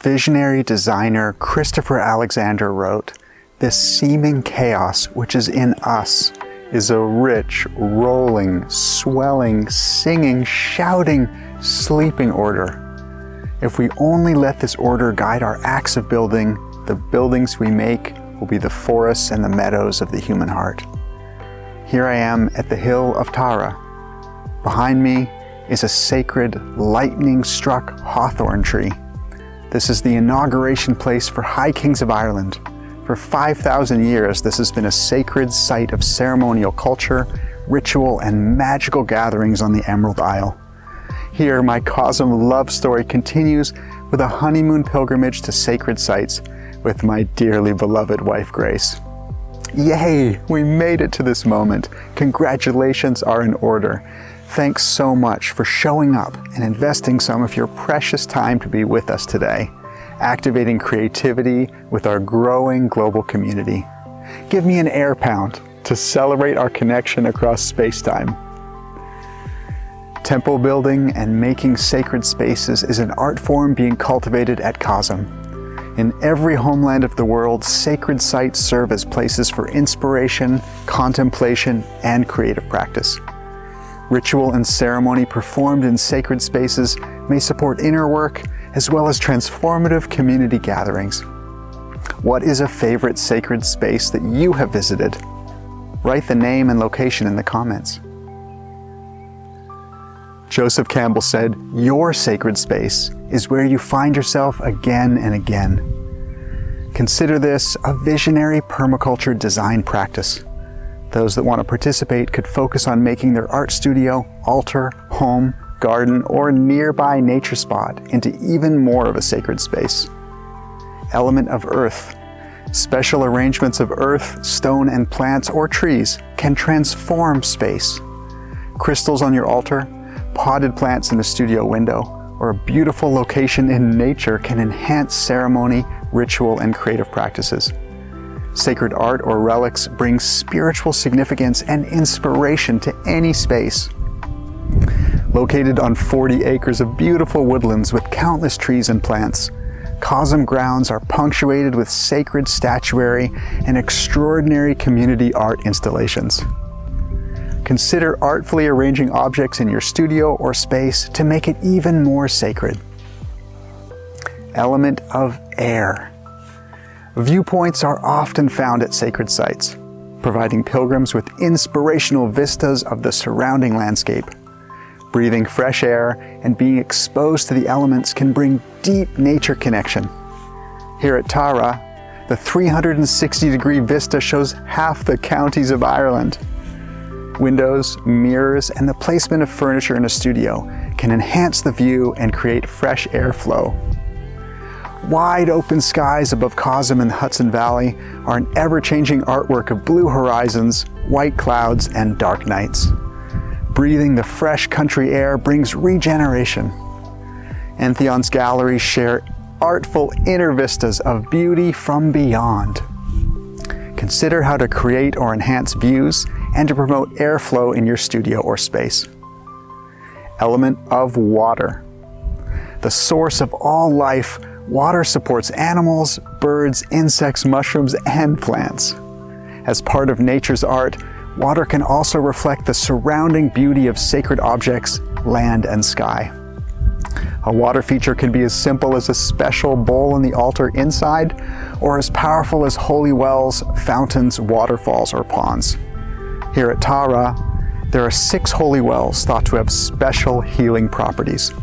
visionary designer Christopher Alexander wrote, "This seeming chaos which is in us is a rich, rolling, swelling, singing, shouting, sleeping order. If we only let this order guide our acts of building, the buildings we make will be the forests and the meadows of the human heart." Here I am at the hill of Tara. Behind me is a sacred, lightning-struck hawthorn tree. This is the inauguration place for High Kings of Ireland. For 5,000 years, this has been a sacred site of ceremonial culture, ritual, and magical gatherings on the Emerald Isle. Here, my CoSM love story continues with a honeymoon pilgrimage to sacred sites with my dearly beloved wife, Grace. Yay! We made it to this moment. Congratulations are in order. Thanks so much for showing up and investing some of your precious time to be with us today, activating creativity with our growing global community. Give me an air pound to celebrate our connection across space-time. Temple building and making sacred spaces is an art form being cultivated at CoSM. In every homeland of the world, sacred sites serve as places for inspiration, contemplation, and creative practice. Ritual and ceremony performed in sacred spaces may support inner work as well as transformative community gatherings. What is a favorite sacred space that you have visited? Write the name and location in the comments. Joseph Campbell said, "Your sacred space is where you find yourself again and again." Consider this a visionary permaculture design practice. Those that want to participate could focus on making their art studio, altar, home, garden, or nearby nature spot into even more of a sacred space. Element of earth. Special arrangements of earth, stone, and plants or trees can transform space. Crystals on your altar, potted plants in a studio window, or a beautiful location in nature can enhance ceremony, ritual, and creative practices. Sacred art or relics bring spiritual significance and inspiration to any space. Located on 40 acres of beautiful woodlands with countless trees and plants, CoSM grounds are punctuated with sacred statuary and extraordinary community art installations. Consider artfully arranging objects in your studio or space to make it even more sacred. Element of air. Viewpoints are often found at sacred sites, providing pilgrims with inspirational vistas of the surrounding landscape. Breathing fresh air and being exposed to the elements can bring deep nature connection. Here at Tara, the 360-degree vista shows half the counties of Ireland. Windows, mirrors, and the placement of furniture in a studio can enhance the view and create fresh airflow. Wide open skies above CoSM and the Hudson Valley are an ever-changing artwork of blue horizons, white clouds, and dark nights. Breathing the fresh country air brings regeneration. Entheon's galleries share artful inner vistas of beauty from beyond. Consider how to create or enhance views and to promote airflow in your studio or space. Element of water. The source of all life, water supports animals, birds, insects, mushrooms, and plants. As part of nature's art, water can also reflect the surrounding beauty of sacred objects, land, and sky. A water feature can be as simple as a special bowl in the altar inside, or as powerful as holy wells, fountains, waterfalls, or ponds. Here at Tara, there are 6 holy wells thought to have special healing properties.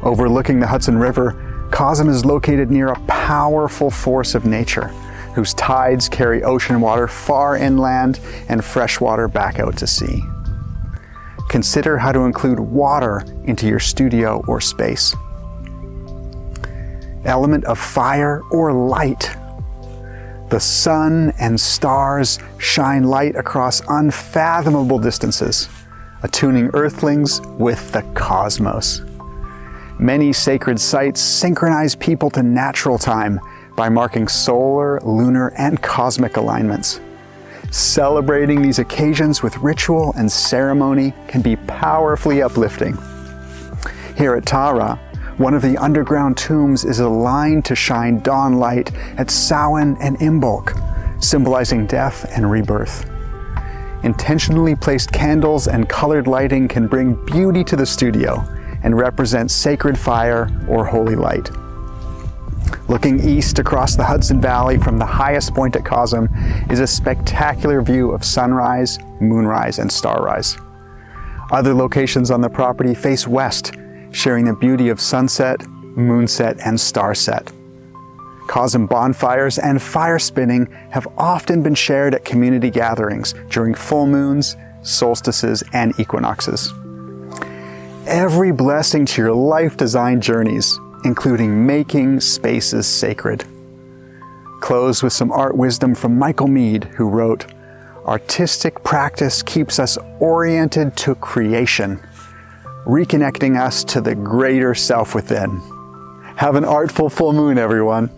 Overlooking the Hudson River, CoSM is located near a powerful force of nature, whose tides carry ocean water far inland and fresh water back out to sea. Consider how to include water into your studio or space. Element of fire or light. The sun and stars shine light across unfathomable distances, attuning earthlings with the cosmos. Many sacred sites synchronize people to natural time by marking solar, lunar, and cosmic alignments. Celebrating these occasions with ritual and ceremony can be powerfully uplifting. Here at Tara, One of the underground tombs is aligned to shine dawn light at Samhain and Imbolc, symbolizing death and rebirth. Intentionally placed candles and colored lighting can bring beauty to the studio and represent sacred fire or holy light. Looking east across the Hudson Valley from the highest point at CoSM is a spectacular view of sunrise, moonrise, and starrise. Other locations on the property face west, sharing the beauty of sunset, moonset, and starset. CoSM bonfires and fire spinning have often been shared at community gatherings during full moons, solstices, and equinoxes. Every blessing to your life design journeys, including making spaces sacred. Close with some art wisdom from Michael Mead, who wrote, "Artistic practice keeps us oriented to creation, reconnecting us to the greater self within." Have an artful full moon, everyone.